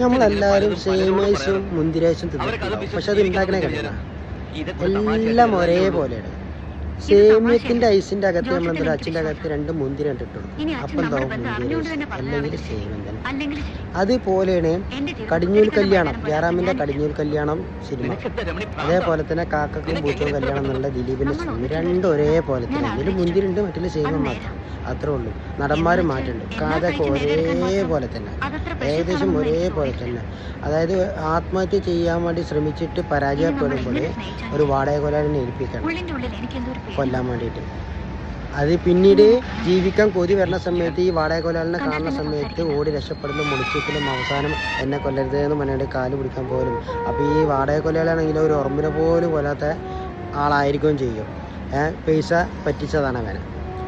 നമ്മളെല്ലാവരും സേമേഴ്സും മുന്തിരേഴ്സും തിന്നിട്ടുണ്ടാവും. പക്ഷെ അത് ഉണ്ടാക്കണേ കണ്ടില്ല, എല്ലാം ഒരേപോലെയാണ്. സേമിയത്തിന്റെ ഐസിന്റെ അകത്ത് നമ്മളെന്താ അച്ഛൻ്റെ അകത്ത് 2 മുന്തിരി ഇട്ടിട്ടുള്ളൂ. അപ്പം എന്താവും മുന്തിരേഴ്സ് അല്ലെങ്കിൽ സേമിയൻ തന്നെ. അതുപോലെയാണ് കടിഞ്ഞൂൽ കല്യാണം, ജയറാമിന്റെ കടിഞ്ഞൂൽ കല്യാണം സിനിമ, അതേപോലെ തന്നെ കാക്കക്കും പൂച്ചവും കല്യാണം എന്നുള്ള ദിലീപിന്റെ സിനിമ, രണ്ടും ഒരേപോലെ തന്നെ. ഇതിൽ മുന്തിരി ഉണ്ട്, മറ്റുള്ള സേമിയൻ മാത്രം, അത്രേ ഉള്ളൂ. നടന്മാരും മാറ്റുണ്ട്, കാതൊക്കെ ഒരേപോലെ തന്നെ, ഏകദേശം ഒരേപോലെ തന്നെ. അതായത് ആത്മഹത്യ ചെയ്യാൻ വേണ്ടി ശ്രമിച്ചിട്ട് പരാജയപ്പെടുമ്പോൾ ഒരു വാടക കൊലാളിനെ ഏൽപ്പിക്കണം കൊല്ലാൻ വേണ്ടിയിട്ട്. അത് പിന്നീട് ജീവിക്കാൻ കൊതി വരുന്ന സമയത്ത് ഈ വാടക കൊലാളിനെ കാണുന്ന സമയത്ത് ഓടി രക്ഷപ്പെടുന്ന മുളിച്ചിക്കലും അവസാനം എന്നെ കൊല്ലരുത് എന്ന് പറഞ്ഞിട്ട് കാല് പിടിക്കാൻ പോലും. അപ്പോൾ ഈ വാടക കൊലയാളാണെങ്കിൽ ഒരു ഉറമ്പിനെ പോലും കൊല്ലാത്ത ആളായിരിക്കുകയും ചെയ്യും. പൈസ പറ്റിച്ചതാണ് അവനെ.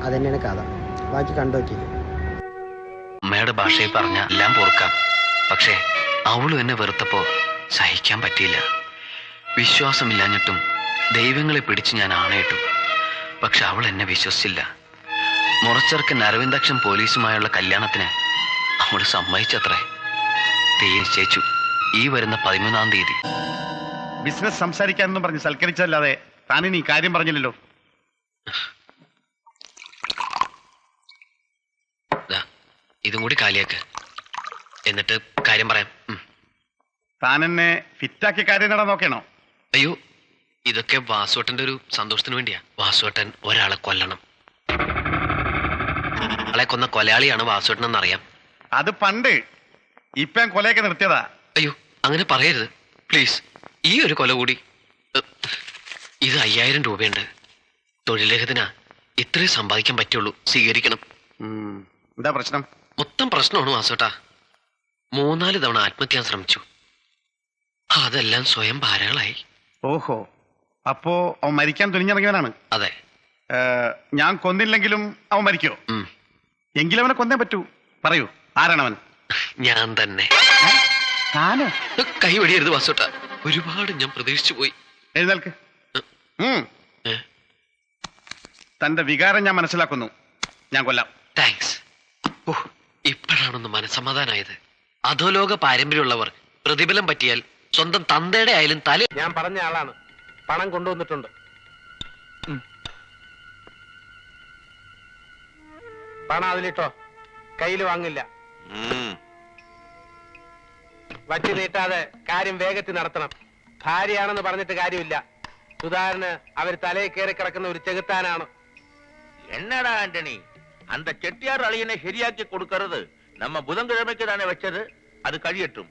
അതന്നെയാണ് കഥ. ബാക്കി കണ്ടുനോക്കി. അമ്മയുടെ ഭാഷയിൽ പറഞ്ഞ എല്ലാം പൊറുക്കാം, പക്ഷേ അവളും എന്നെ വെറുത്തപ്പോ സഹിക്കാൻ പറ്റിയില്ല. വിശ്വാസമില്ലാഞ്ഞിട്ടും ദൈവങ്ങളെ പിടിച്ച് ഞാൻ ആണയിട്ടു. പക്ഷെ അവൾ എന്നെ വിശ്വസിച്ചില്ല. മുറച്ചെറുക്കൻ അരവിന്ദാക്ഷൻ പോലീസുമായുള്ള കല്യാണത്തിന് അവൾ സമ്മതിച്ചത്രേ. നിശ്ചയിച്ചു ഈ വരുന്ന 13-ാം തീയതി. ബിസിനസ് സംസാരിക്കാനെന്നും പറഞ്ഞ് സൽക്കരിച്ചല്ലാതെ താനിനി ഈ കാര്യം പറഞ്ഞില്ലല്ലോ. ഇതും കൂടി കാലിയാക്ക്, എന്നിട്ട് കാര്യം പറയാം. താൻ എന്നെ ഫിറ്റാക്കി കാര്യം നേടാൻ നോക്കണോ? അയ്യോ, ഇതൊക്കെ വാസുവേട്ടന്റെ ഒരു സന്തോഷത്തിന് വേണ്ടിയാ. വാസുവേട്ടൻ ഒരാളെ കൊല്ലണം. ആളെ കൊന്ന കൊലയാളിയാണ് വാസുവേട്ടൻ എന്നറിയാം. അത് പണ്ട്, ഇപ്പം കൊലയൊക്കെ നിർത്തിയതാ. അയ്യോ, അങ്ങനെ പറയരുത് പ്ലീസ്. ഈ ഒരു കൊല കൂടി. ഇത് 5000 രൂപയുണ്ട്. തൊഴിലരഹിതനാ, ഇത്രേ സമ്പാദിക്കാൻ പറ്റുള്ളൂ. സ്വീകരിക്കണം. എന്താ പ്രശ്നം? മൊത്തം പ്രശ്നമാണ് വാസുവേട്ടാ. 3-4 തവണ ആത്മഹത്യ ശ്രമിച്ചു. അതെല്ലാം സ്വയം ഭാരങ്ങളായി. ഓഹോ, അപ്പോ അവൻ മരിക്കാൻ തുനിഞ്ഞിറങ്ങിയവനാണ്. അതെ. ഞാൻ കൊന്നില്ലെങ്കിലും അവൻ മരിക്കോ? എങ്കിലും അവനെ കൊന്നേ പറ്റൂ. പറയൂ, ആരാണവൻ? ഞാൻ തന്നെ. കൈ വെടിയരുത് വാസുവേട്ടാ, ഒരുപാട് ഞാൻ പ്രതീക്ഷിച്ചു പോയി. എഴുന്നേൽക്ക്. തന്റെ വികാരം ഞാൻ മനസ്സിലാക്കുന്നു. ഞാൻ കൊല്ലാം. താങ്ക്സ്. ഇപ്പോഴാണൊന്ന് മനസ്സമാധാനായത്. അധോലോക പാരമ്പര്യമുള്ളവർ പ്രതിഫലം പറ്റിയാൽ സ്വന്തം തന്തയുടെ ആയാലും തല. ഞാൻ പറഞ്ഞ ആളാണ്, പണം കൊണ്ടുവന്നിട്ടുണ്ട്. പണം അതിലിട്ടോ, കയ്യിൽ വാങ്ങില്ല. വറ്റി നീട്ടാതെ കാര്യം വേഗത്തിൽ നടത്തണം. ഭാര്യയാണെന്ന് പറഞ്ഞിട്ട് കാര്യമില്ല. സുധാകരന് അവർ തലയിൽ കയറി കിടക്കുന്ന ഒരു ചെകുത്താനാണ്. என்னடா ஆண்டனி, அந்த செட்டியார் அழியனை சரியாக்கி கொடுக்கிறது நம்ம புதன்கிழமைக்கு தானே வச்சது. அது கழியட்டும்.